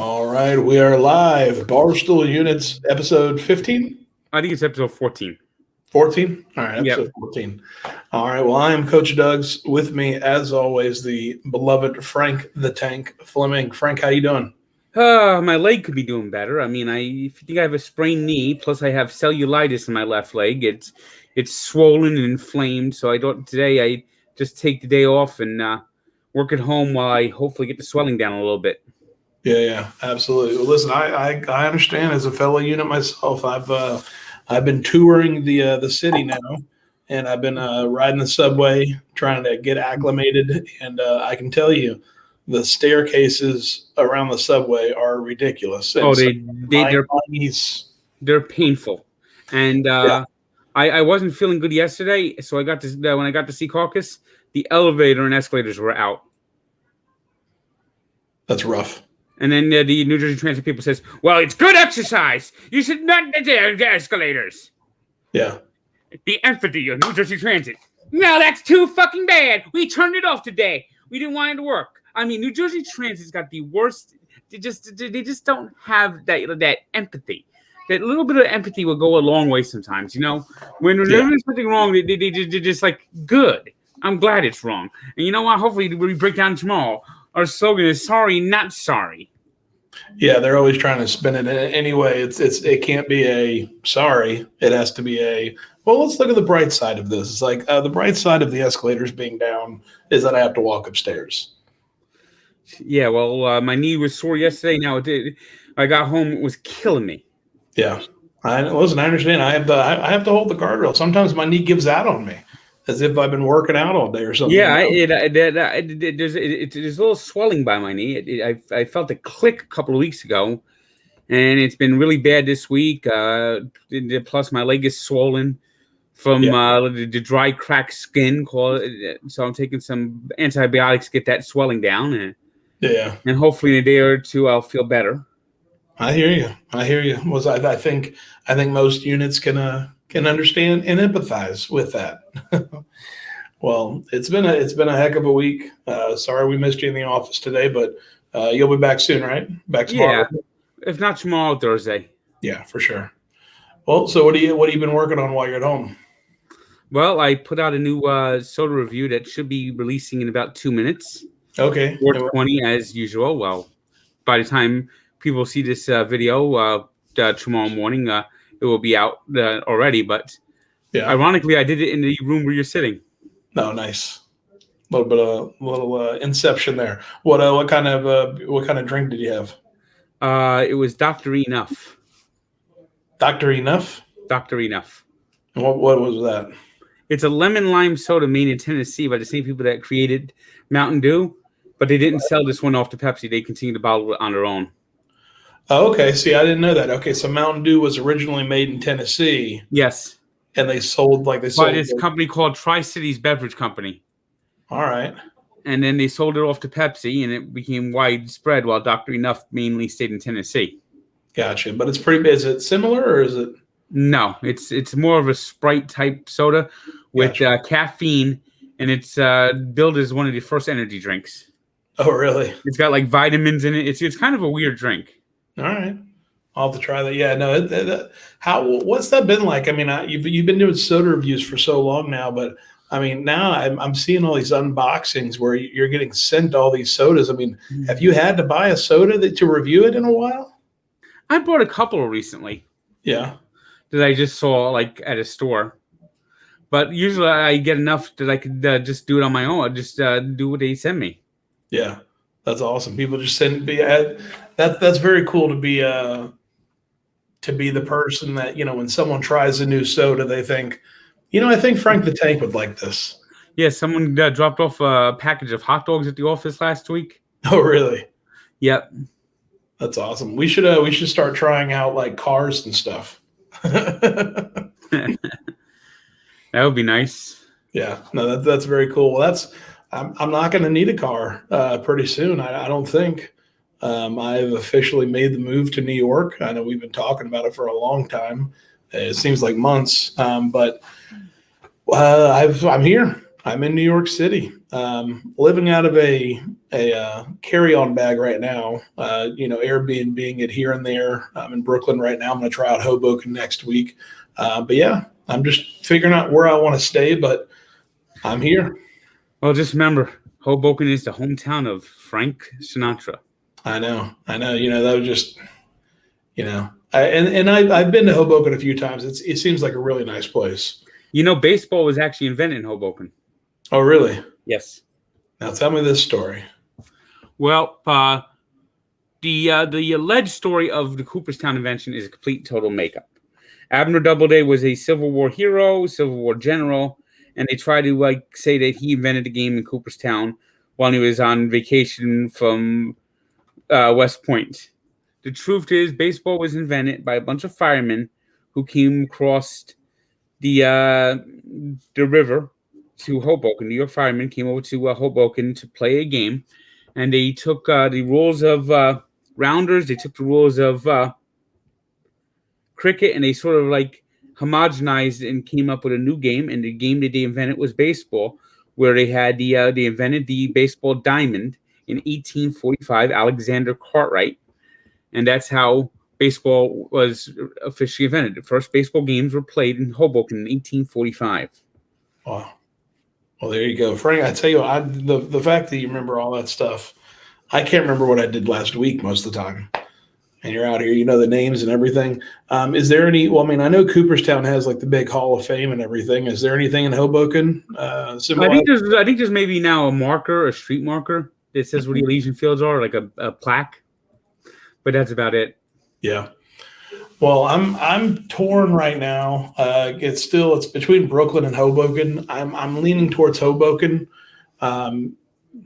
All right, we are live. Barstool Units, episode 15? I think it's episode 14. 14? All right, Yep. episode 14. All right, well, I am Coach Doug's. With me, as always, the beloved Frank the Tank Fleming. Frank, how you doing? My leg could be doing better. I mean, if you think I have a sprained knee, plus I have cellulitis in my left leg, it's swollen and inflamed. So today I just take the day off and work at home while I hopefully get the swelling down a little bit. Yeah, absolutely. Well, listen, I understand as a fellow unit myself. I've been touring the city now, and I've been riding the subway, trying to get acclimated. And I can tell you, the staircases around the subway are ridiculous. And they're painful, and I wasn't feeling good yesterday. So when I got to see Caucus, the elevator and escalators were out. That's rough. And then the New Jersey Transit people says, well, it's good exercise. You should not get the escalators. Yeah. The empathy of New Jersey Transit. No, that's too fucking bad. We turned it off today. We didn't want it to work. I mean, New Jersey Transit's got the worst. They just don't have that empathy. That little bit of empathy will go a long way sometimes, you know? When there's something wrong, they're just like, good. I'm glad it's wrong. And you know what? Hopefully we break down tomorrow. Our slogan is sorry, not sorry. Yeah, they're always trying to spin it anyway. It can't be a sorry. It has to be a, well, let's look at the bright side of this. It's like the bright side of the escalators being down is that I have to walk upstairs. Yeah, well, my knee was sore yesterday. Now it did. I got home, it was killing me. Yeah, I understand. I have to hold the guardrail. Sometimes my knee gives out on me, as if I've been working out all day or something. Yeah, there's a little swelling by my knee. I felt a click a couple of weeks ago, and it's been really bad this week. Plus, my leg is swollen from the dry, cracked skin. So I'm taking some antibiotics to get that swelling down. And hopefully in a day or two I'll feel better. I hear you. I think most units can understand and empathize with that. Well, it's been a heck of a week. Sorry we missed you in the office today, but you'll be back soon, right? Back tomorrow. Yeah, if not tomorrow, Thursday. Yeah, for sure. Well, so what have you been working on while you're at home? Well, I put out a new soda review that should be releasing in about 2 minutes. Okay. 4:20 as usual. Well, by the time people see this video tomorrow morning, it will be out already. But ironically, I did it in the room where you're sitting. Oh, nice. A little inception there. What kind of drink did you have? It was Dr. Enough. Dr. Enough? Dr. Enough. And what was that? It's a lemon lime soda made in Tennessee by the same people that created Mountain Dew, but they didn't sell this one off to Pepsi. They continued to bottle it on their own. Oh, okay. See, I didn't know that. Okay, so Mountain Dew was originally made in Tennessee. Yes. And they sold by this company called Tri-Cities Beverage Company. All right. And then they sold it off to Pepsi, and it became widespread, while Dr. Enough mainly stayed in Tennessee. Gotcha. But is it similar, or is it? No, it's more of a Sprite type soda with caffeine, and it's billed as one of the first energy drinks. Oh, really? It's got like vitamins in it. It's kind of a weird drink. All right. I'll have to try that. Yeah, no. What's that been like? I mean, you've been doing soda reviews for so long now, but I mean, now I'm seeing all these unboxings where you're getting sent all these sodas. I mean, have you had to buy a soda to review it in a while? I bought a couple recently. Yeah. That I just saw like at a store, but usually I get enough that I could just do it on my own. I just do what they send me. Yeah, that's awesome. People just send me. That's very cool to be the person that, you know, when someone tries a new soda, they think, you know, I think Frank the Tank would like this. Yeah, someone dropped off a package of hot dogs at the office last week. Oh, really? Yep. That's awesome. We should start trying out like cars and stuff. That would be nice. Yeah, no, that's very cool. Well, I'm not going to need a car pretty soon. I don't think. I've officially made the move to New York. I know we've been talking about it for a long time. It seems like months, but I'm here. I'm in New York City, living out of a carry-on bag right now. Airbnb it here and there. I'm in Brooklyn right now. I'm going to try out Hoboken next week. But yeah, I'm just figuring out where I want to stay, but I'm here. Well, just remember, Hoboken is the hometown of Frank Sinatra. I know. That was just, I've been to Hoboken a few times. It seems like a really nice place. Baseball was actually invented in Hoboken. Oh, really? Yes. Now tell me this story. Well, the alleged story of the Cooperstown Invention is a complete total makeup. Abner Doubleday was a Civil War hero, Civil War general, and they try to say that he invented the game in Cooperstown while he was on vacation from West Point. The truth is, baseball was invented by a bunch of firemen who came across the river to Hoboken. New York firemen came over to Hoboken to play a game, and they took the rules of rounders. They took the rules of cricket, and they sort of homogenized and came up with a new game. And the game that they invented was baseball, where they invented the baseball diamond in 1845. Alexander Cartwright, and that's how baseball was officially invented. The first baseball games were played in Hoboken in 1845. Wow. Well, there you go, Frank. I tell you, the fact that you remember all that stuff, I can't remember what I did last week most of the time. And you're out here, you know the names and everything. Is there any? Well, I mean, I know Cooperstown has the big Hall of Fame and everything. Is there anything in Hoboken? I think there's maybe now a street marker that says where the Elysian Fields are, like a plaque. But that's about it. Yeah. Well, I'm torn right now. It's between Brooklyn and Hoboken. I'm leaning towards Hoboken,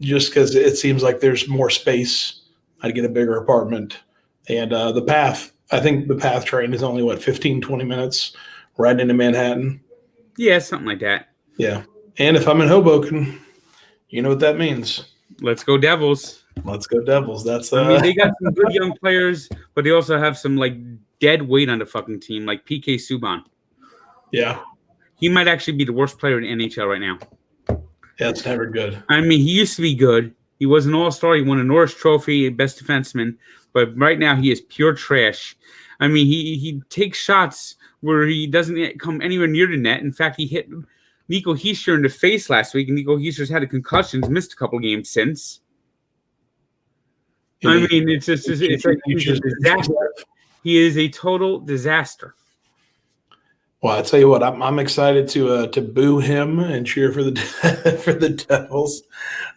just because it seems like there's more space. I'd get a bigger apartment, and the path. I think the PATH train is only 15, 20 minutes right into Manhattan. Yeah, something like that. Yeah, and if I'm in Hoboken, you know what that means. Let's go Devils. Let's go Devils. That's they got some good young players, but they also have some dead weight on the fucking team, like PK Subban. Yeah. He might actually be the worst player in the NHL right now. Yeah, it's never good. I mean, he used to be good. He was an all-star. He won a Norris Trophy, best defenseman. But right now, he is pure trash. I mean, he takes shots where he doesn't come anywhere near the net. In fact, he hit Nico Hischier in the face last week, and Nico Hischier's had a concussion, missed a couple games since. I mean, it's like he's a disaster. He is a total disaster. Well, I tell you what, I'm excited to boo him and cheer for the for the Devils.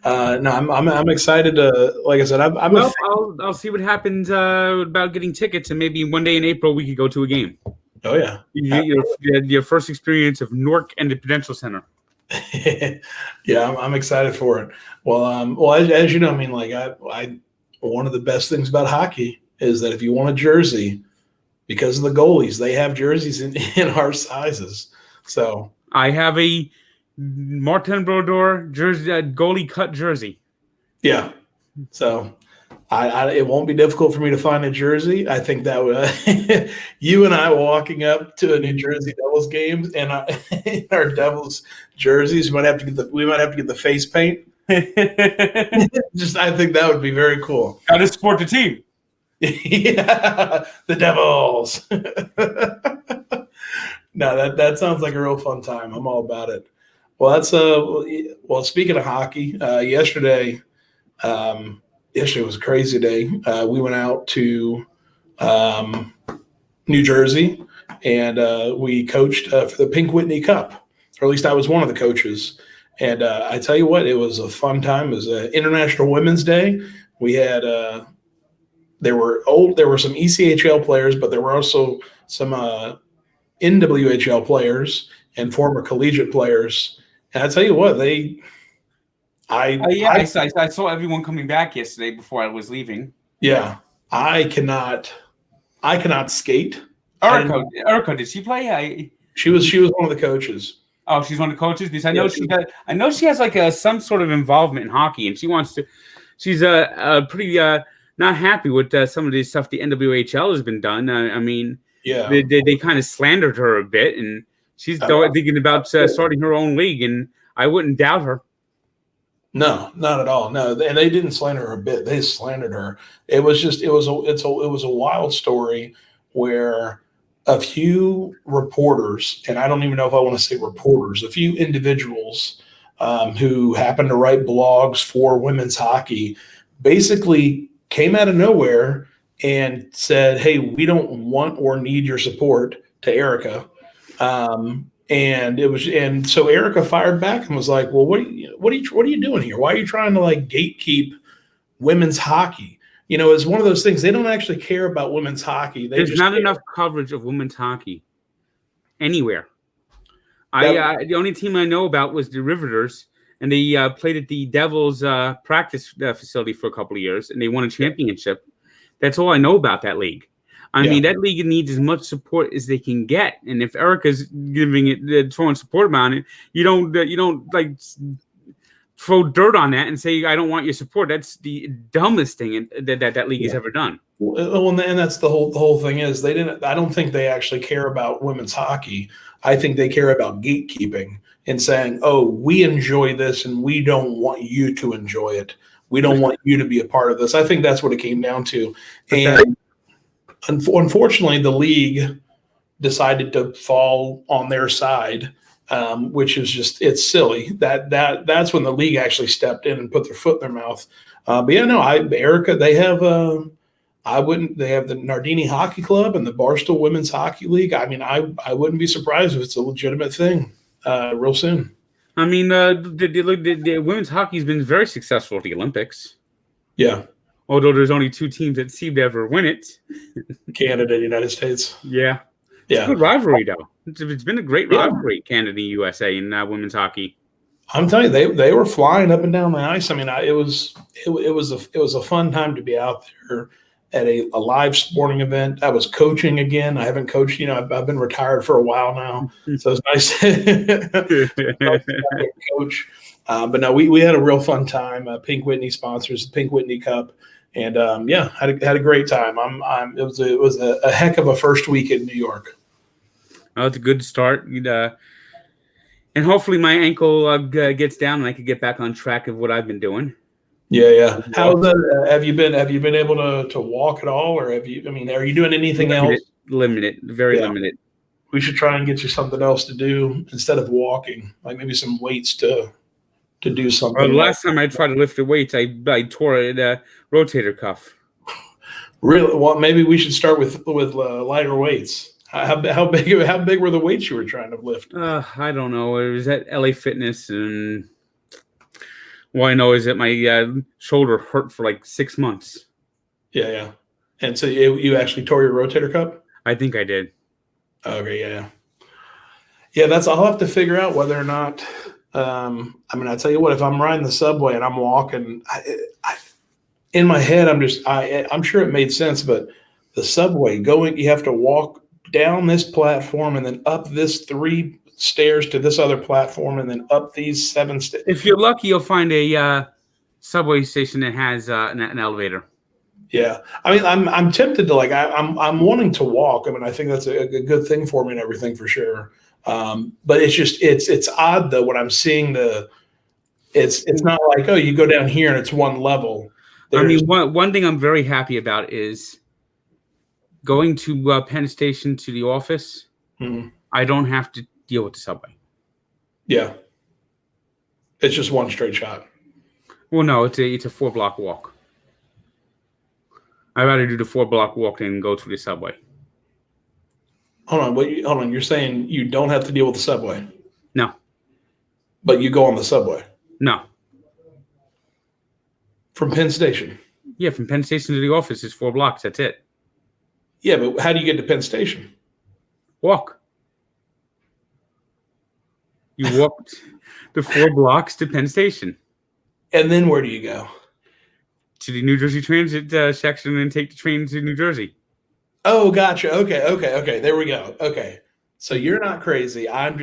No, I'm excited to, like I said, I'll see what happens about getting tickets, and maybe one day in April we could go to a game. Oh yeah, your first experience of Newark and the Prudential Center. Yeah, I'm excited for it. Well, as you know, I mean, I one of the best things about hockey is that if you want a jersey, because of the goalies, they have jerseys in our sizes. So I have a Martin Brodeur jersey, goalie cut jersey. Yeah. So it won't be difficult for me to find a jersey. I think that you and I walking up to a New Jersey Devils game and our Devils jerseys, we might have to get the face paint. I think that would be very cool. Got to support the team. Yeah, the Devils. No, that sounds like a real fun time. I'm all about it. Well, that's speaking of hockey, yesterday was a crazy day. We went out to New Jersey and we coached for the Pink Whitney Cup, or at least I was one of the coaches. And I tell you what, it was a fun time. It was International Women's Day. We had there were some ECHL players, but there were also some NWHL players and former collegiate players. And I tell you what, I saw everyone coming back yesterday before I was leaving. Yeah, I cannot skate. Erica, did she play? She was one of the coaches. Oh, she's one of the coaches. Because I know she has some sort of involvement in hockey, and she wants to. She's pretty not happy with some of the stuff the NWHL has been done. I mean, yeah, they kind of slandered her a bit, and she's thinking about starting her own league. And I wouldn't doubt her. No, not at all. No, and they didn't slander her a bit. They slandered her. It was just it was a wild story where a few reporters, and I don't even know if I want to say reporters, a few individuals who happen to write blogs for women's hockey, basically came out of nowhere and said, "Hey, we don't want or need your support," to Erica. And so Erica fired back and was like, "Well, what are you doing here? Why are you trying to like gatekeep women's hockey?" It's one of those things. They don't actually care about women's hockey. There's not enough coverage of women's hockey anywhere. The only team I know about was the Riveters, and they played at the Devils practice facility for a couple of years, and they won a championship. That's all I know about that league. I mean, that league needs as much support as they can get, and if Erica's giving it, throwing support on it, you don't like throw dirt on that and say I don't want your support. That's the dumbest thing that league has ever done. Well, and that's the whole thing is they didn't. I don't think they actually care about women's hockey. I think they care about gatekeeping and saying, "Oh, we enjoy this, and we don't want you to enjoy it. We don't want you to be a part of this." I think that's what it came down to, and unfortunately, the league decided to fall on their side, which is it's silly. That's when the league actually stepped in and put their foot in their mouth. But yeah, no, Erica, they have they have the Nardini Hockey Club and the Barstool Women's Hockey League. I mean, I wouldn't be surprised if it's a legitimate thing real soon. I mean, the women's hockey has been very successful at the Olympics. Yeah. Although there's only two teams that seem to ever win it. Canada and United States. Yeah. It's a good rivalry, though. It's been a great rivalry, Canada, USA, in women's hockey. I'm telling you, they were flying up and down the ice. I mean, it was a fun time to be out there at a live sporting event. I was coaching again. I haven't coached. I've been retired for a while now, so it's nice to coach. But no, we had a real fun time. Pink Whitney sponsors the Pink Whitney Cup. And had a great time. It was a heck of a first week in New York. Oh, it's a good start. And hopefully my ankle gets down and I can get back on track of what I've been doing. Yeah. How have you been able to walk at all, or are you doing anything else? Limited, very limited. We should try and get you something else to do instead of walking, like maybe some weights to do something. Well, the last time I tried to lift the weights, I tore a rotator cuff. Really? Well, maybe we should start with lighter weights. How big were the weights you were trying to lift? I don't know. It was at LA Fitness, and all I know is that my shoulder hurt for like 6 months. Yeah. And so you actually tore your rotator cuff? I think I did. Okay, yeah. I'll have to figure out whether or not. I tell you what, if I'm riding the subway and I'm walking, in my head, I'm sure it made sense, but the subway you have to walk down this platform and then up this 3 stairs to this other platform and then up these 7 stairs. If you're lucky, you'll find a subway station that has an elevator. Yeah, I mean, I'm tempted to I'm wanting to walk. I mean, I think that's a good thing for me and everything for sure. But it's odd though when I'm seeing it's not like, oh, you go down here and it's one level. One thing I'm very happy about is going to Penn Station to the office. Mm-hmm. I don't have to deal with the subway. Yeah, it's just one straight shot. Well, no, it's a 4-block walk. I'd rather do the 4-block walk than go to the subway. Hold on. You're saying you don't have to deal with the subway? No. But you go on the subway? No. From Penn Station? Yeah, from Penn Station to the office is 4 blocks. That's it. Yeah, but how do you get to Penn Station? Walk. You walk the 4 blocks to Penn Station. And then where do you go? To the New Jersey Transit section and then take the train to New Jersey. Oh, gotcha. Okay. There we go. Okay. So you're not crazy. I'm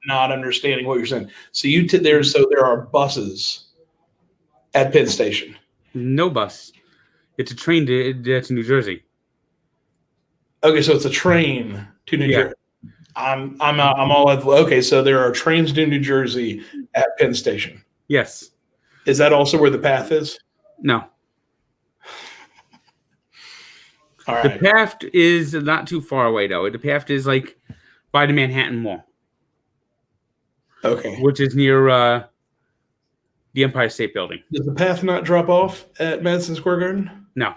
not understanding what you're saying. So there are buses at Penn Station. No bus. It's a train to New Jersey. Okay, so it's a train to New Jersey. I'm all okay. So there are trains to New Jersey at Penn Station. Yes. Is that also where the path is? No. All The right. path is not too far away, though. The path is like by the Manhattan Mall, Okay. which is near the Empire State Building. Does the path not drop off at Madison Square Garden? No.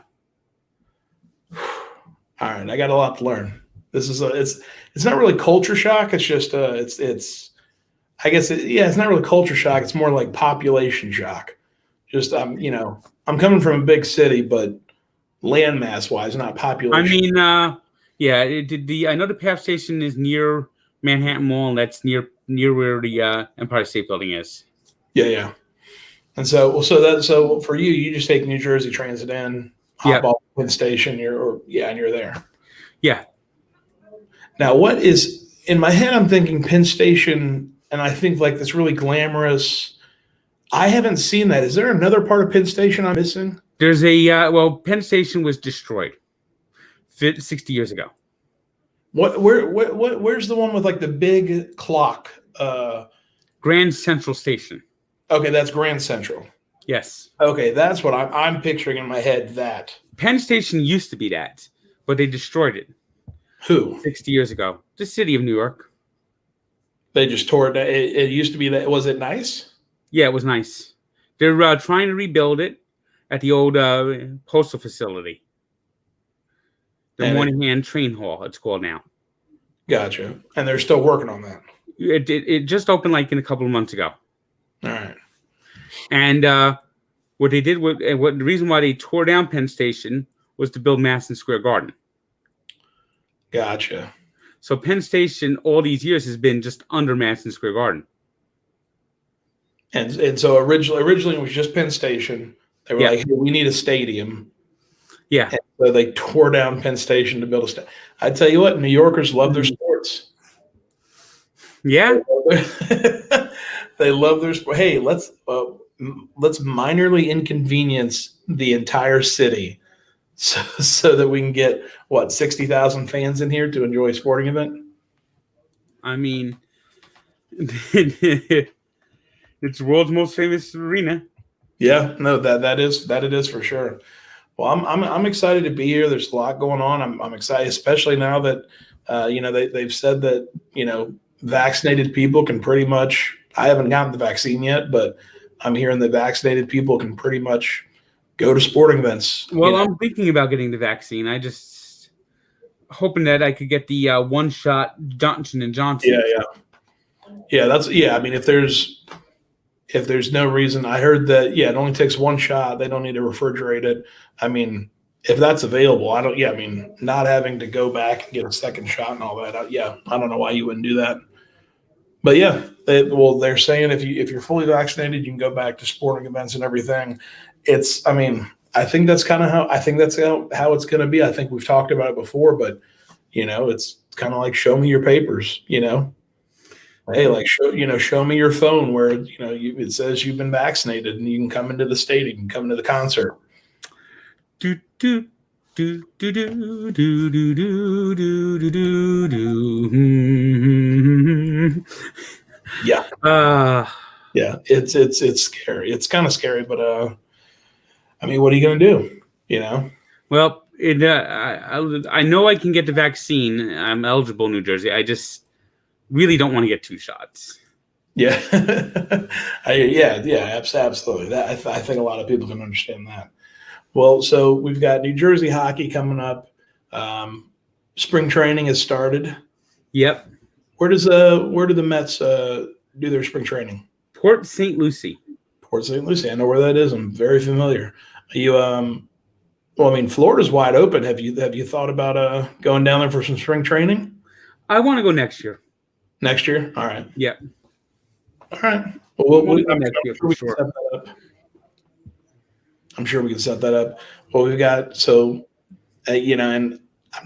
All right, I got a lot to learn. This is it's not really culture shock. It's just it's I guess it's not really culture shock. It's more like population shock. Just I'm coming from a big city, but landmass wise, not population. I mean, yeah, I know the PAF station is near Manhattan Mall, and that's near where the Empire State Building is. Yeah. And so for you just take New Jersey Transit in, hop off Penn Station, and you're there. Yeah. Now, what is in my head? I'm thinking Penn Station, and I think like this really glamorous. I haven't seen that. Is there another part of Penn Station I'm missing? There's Penn Station was destroyed 60 years ago. Where's the one with like the big clock? Grand Central Station. Okay, that's Grand Central. Yes. Okay, that's what I'm picturing in my head. That Penn Station used to be that, but they destroyed it. Who? 60 years ago. The city of New York. They just tore it down. It used to be that. Was it nice? Yeah, it was nice. They're trying to rebuild it at the old postal facility. The Moynihan Train Hall, it's called now. Gotcha. And they're still working on that. It just opened like in a couple of months ago. All right. And what they did, the reason why they tore down Penn Station was to build Madison Square Garden. Gotcha. So Penn Station all these years has been just under Madison Square Garden. And so originally it was just Penn Station. They were like, hey, we need a stadium. Yeah. And so they tore down Penn Station to build a stadium. I tell you what, New Yorkers love their sports. Yeah. They love their sport. Hey, let's minorly inconvenience the entire city so that we can get 60,000 fans in here to enjoy a sporting event. I mean, it's the world's most famous arena. Yeah, no, that it is for sure. Well, I'm excited to be here. There's a lot going on. I'm excited, especially now that they've said that vaccinated people can pretty much. I haven't gotten the vaccine yet, but I'm hearing that vaccinated people can pretty much go to sporting events. Well, I'm thinking about getting the vaccine. I just hoping that I could get the one-shot Johnson & Johnson. Yeah. I mean, if there's no reason, I heard that it only takes one shot. They don't need to refrigerate it. I mean, if that's available, not having to go back and get a second shot and all that. I don't know why you wouldn't do that. But they're saying if you're fully vaccinated, you can go back to sporting events and everything. I think that's kind of how it's going to be. I think we've talked about it before, but it's kind of like show me your papers. Hey, like show me your phone where it says you've been vaccinated and you can come into the stadium, and come into the concert. Do do do do do do do do do do do. Yeah. Yeah. It's scary. It's kind of scary, but what are you gonna do? Well, I know I can get the vaccine. I'm eligible in New Jersey. I just really don't want to get 2 shots. Yeah. Absolutely. That I think a lot of people can understand that. Well, so we've got New Jersey hockey coming up. Spring training has started. Yep. Where do the Mets do their spring training? Port St. Lucie. Port St. Lucie. I know where that is. I'm very familiar. Are you Florida's wide open. Have you thought about going down there for some spring training? I want to go next year. Next year? All right. Yep. All right. Well, I'm sure we can set that up. Well, we've got and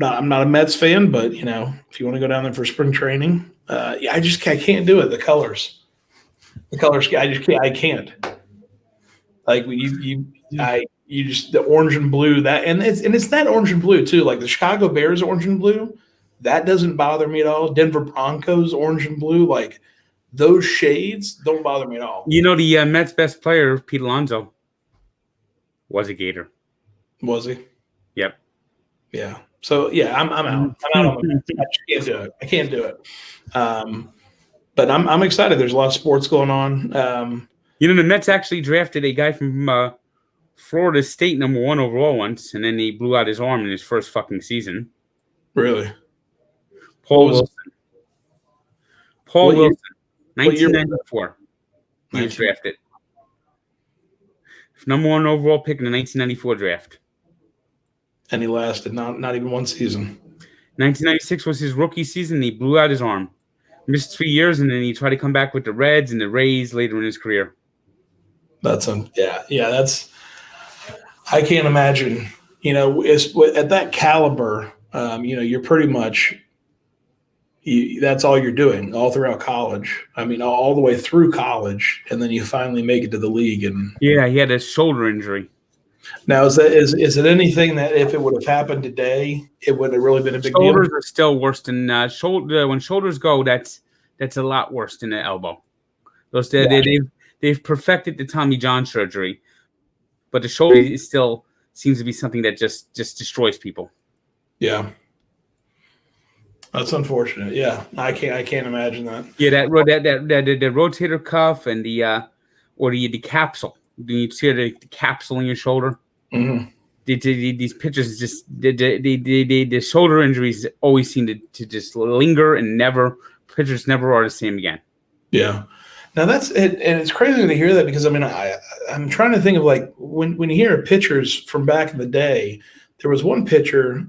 I'm not a Mets fan, but if you want to go down there for spring training, I can't do it. The colors, I can't. Like the orange and blue and it's that orange and blue too. Like the Chicago Bears orange and blue. That doesn't bother me at all. Denver Broncos, orange and blue, like those shades don't bother me at all. You know, the Mets' best player, Pete Alonso, was a Gator. Was he? Yep. Yeah. So yeah, I'm out. I'm out on the Mets. I just can't do it. I can't do it. But I'm excited. There's a lot of sports going on. You know, the Mets actually drafted a guy from Florida State, number 1 overall once, and then he blew out his arm in his first fucking season. Really? Paul Wilson. Paul Wilson, 1994. He was drafted. Number 1 overall pick in the 1994 draft. And he lasted not even one season. 1996 was his rookie season, and he blew out his arm. Missed 3 years, and then he tried to come back with the Reds and the Rays later in his career. That's I can't imagine, at that caliber, you're pretty much, that's all you're doing all throughout college. I mean, all the way through college, and then you finally make it to the league. And yeah, he had a shoulder injury. Now, is it anything that if it would have happened today, it would have really been a big deal? Shoulders are still worse than shoulder. When shoulders go, that's a lot worse than the elbow. They've perfected the Tommy John surgery, but the shoulder still seems to be something that just destroys people. Yeah, that's unfortunate. Yeah, I can't imagine that. Yeah, that the rotator cuff and the capsule. Do you see the capsule in your shoulder? Mm-hmm. These pitchers just the shoulder injuries always seem to just linger and pitchers never are the same again. Yeah. Now that's it, and it's crazy to hear that because I mean I'm trying to think of like when you hear pitchers from back in the day, there was one pitcher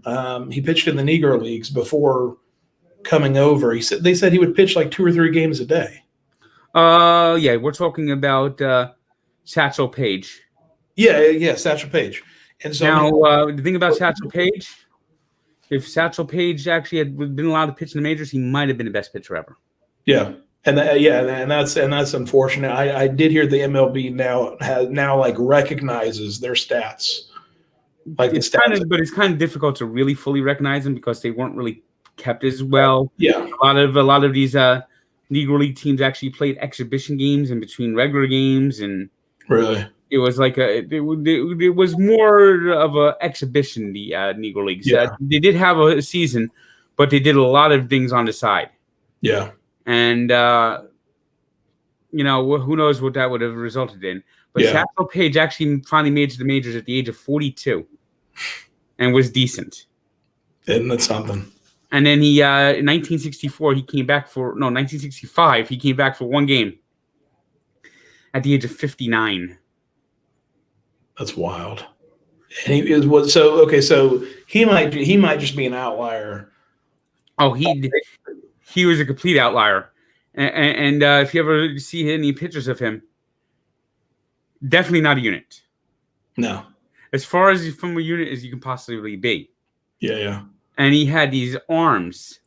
he pitched in the Negro Leagues before coming over. They said he would pitch like 2 or 3 games a day. Yeah, we're talking about Satchel Paige. Yeah, Satchel Paige. And so now the thing about Satchel Paige, if Satchel Paige actually had been allowed to pitch in the majors, he might have been the best pitcher ever. Yeah. And that's unfortunate. I did hear the MLB now like recognizes their stats. Like it's kind of difficult to really fully recognize them because they weren't really kept as well. Yeah. A lot of these Negro League teams actually played exhibition games in between regular games, and really it was like it was more of an exhibition. The Negro Leagues, they did have a season, but they did a lot of things on the side. Yeah. And, who knows what that would have resulted in. But Satchel Paige actually finally made it to the majors at the age of 42 and was decent. Isn't that something? And then in 1964, 1965, he came back for 1 game at the age of 59. That's wild. And so he might just be an outlier. Oh, he was a complete outlier. And if you ever see any pictures of him, definitely not a unit. No. As far as from a unit as you can possibly be. Yeah. And he had these arms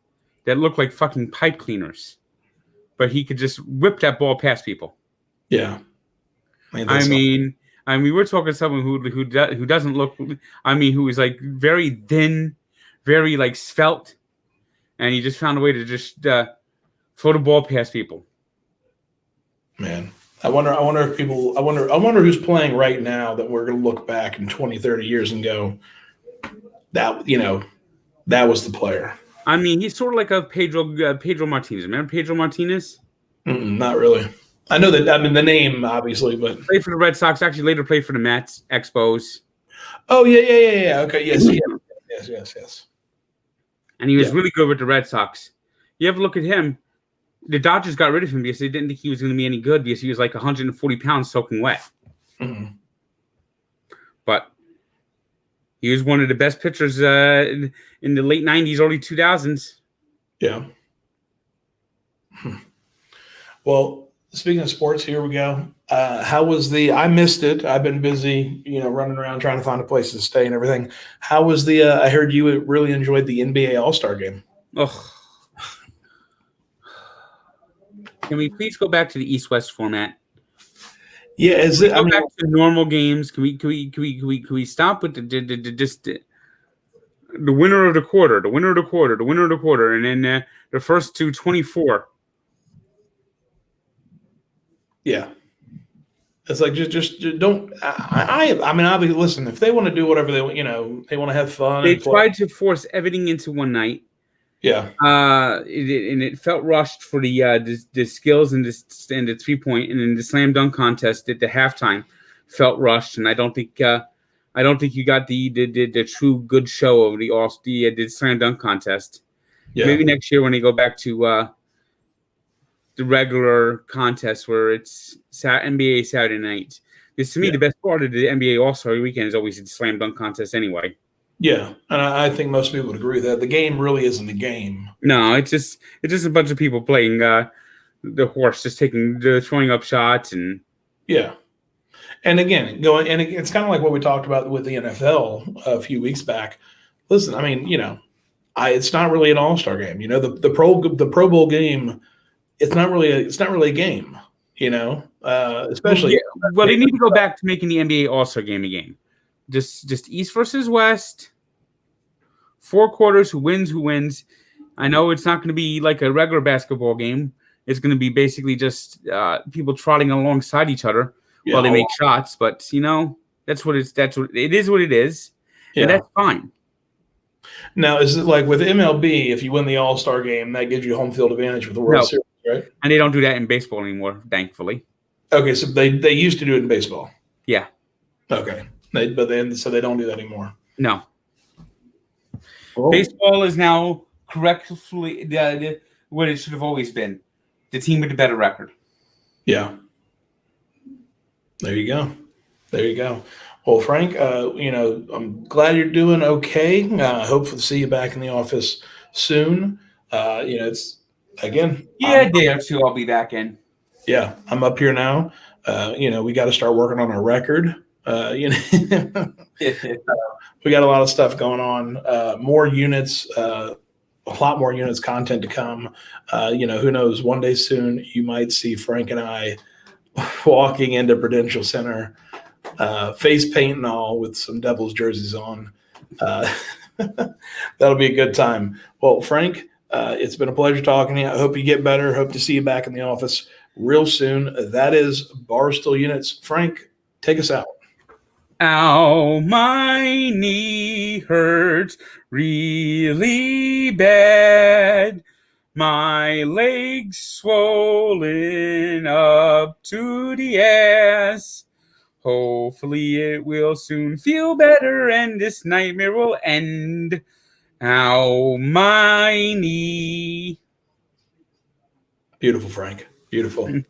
that looked like fucking pipe cleaners. But he could just whip that ball past people. Yeah. I mean, we're talking someone who doesn't look, who is like very thin, very like svelte. And he just found a way to just throw the ball past people. Man, I wonder who's playing right now that we're going to look back in 20, 30 years and go, that was the player. I mean, he's sort of like a Pedro Martinez. Remember Pedro Martinez? Not really. I know that. I mean, the name obviously, but played for the Red Sox. Actually, later played for the Mets, Expos. Oh yeah. Okay, yes. And he was really good with the Red Sox. You ever look at him? The Dodgers got rid of him because they didn't think he was going to be any good because he was like 140 pounds soaking wet. Mm-hmm. But he was one of the best pitchers in the late 90s, early 2000s. Yeah. Well, speaking of sports, here we go. How was I missed it. I've been busy, running around trying to find a place to stay and everything. How was I heard you really enjoyed the NBA All-Star game. Oh. Can we please go back to the East-West format? Yeah, go back to normal games? Can we stop with the the winner of the quarter, the winner of the quarter, the winner of the quarter, and then the first to 24. Yeah. It's like just don't. I mean, obviously, listen. If they want to do whatever they want, they want to have fun They and play. tried to force everything into one night. Yeah. It felt rushed for the skills and the 3-point, and then the slam dunk contest at the halftime felt rushed, and I don't think you got the true good show of the slam dunk contest. Yeah. Maybe next year when they go back to the regular contest where it's NBA Saturday night. Because to me, the best part of the NBA All-Star Weekend is always the slam dunk contest anyway. Yeah, and I think most people would agree with that. The game really isn't a game. No, it's just a bunch of people playing the horse, just throwing up shots and and again it's kind of like what we talked about with the NFL a few weeks back. Listen, I mean, it's not really an all-star game. The Pro Bowl game, it's not really a game. Especially well, they need to go back to making the NBA All-Star game a game. Just East versus West. 4 quarters, who wins. I know it's not going to be like a regular basketball game. It's going to be basically just people trotting alongside each other while they make shots. But that's what it is. What it is, and that's fine. Now, is it like with MLB? If you win the All-Star game, that gives you home field advantage with the World Series, right? And they don't do that in baseball anymore, thankfully. Okay, so they used to do it in baseball. Yeah. Okay, so they don't do that anymore. No. Oh. Baseball is now correctly what it should have always been. The team with the better record. Yeah. There you go. Well, Frank, I'm glad you're doing okay. Hope to see you back in the office soon. It's again. Yeah, a day or two I'll be back in. Yeah, I'm up here now. We got to start working on our record. We got a lot of stuff going on. More units, a lot more units, content to come. Who knows? One day soon, you might see Frank and I walking into Prudential Center, face paint and all, with some Devils jerseys on. That'll be a good time. Well, Frank, it's been a pleasure talking to you. I hope you get better. Hope to see you back in the office real soon. That is Barstool Units. Frank, take us out. Ow, my knee hurts really bad. My legs swollen up to the ass. Hopefully it will soon feel better and this nightmare will end. Ow, my knee. Beautiful, Frank. Beautiful.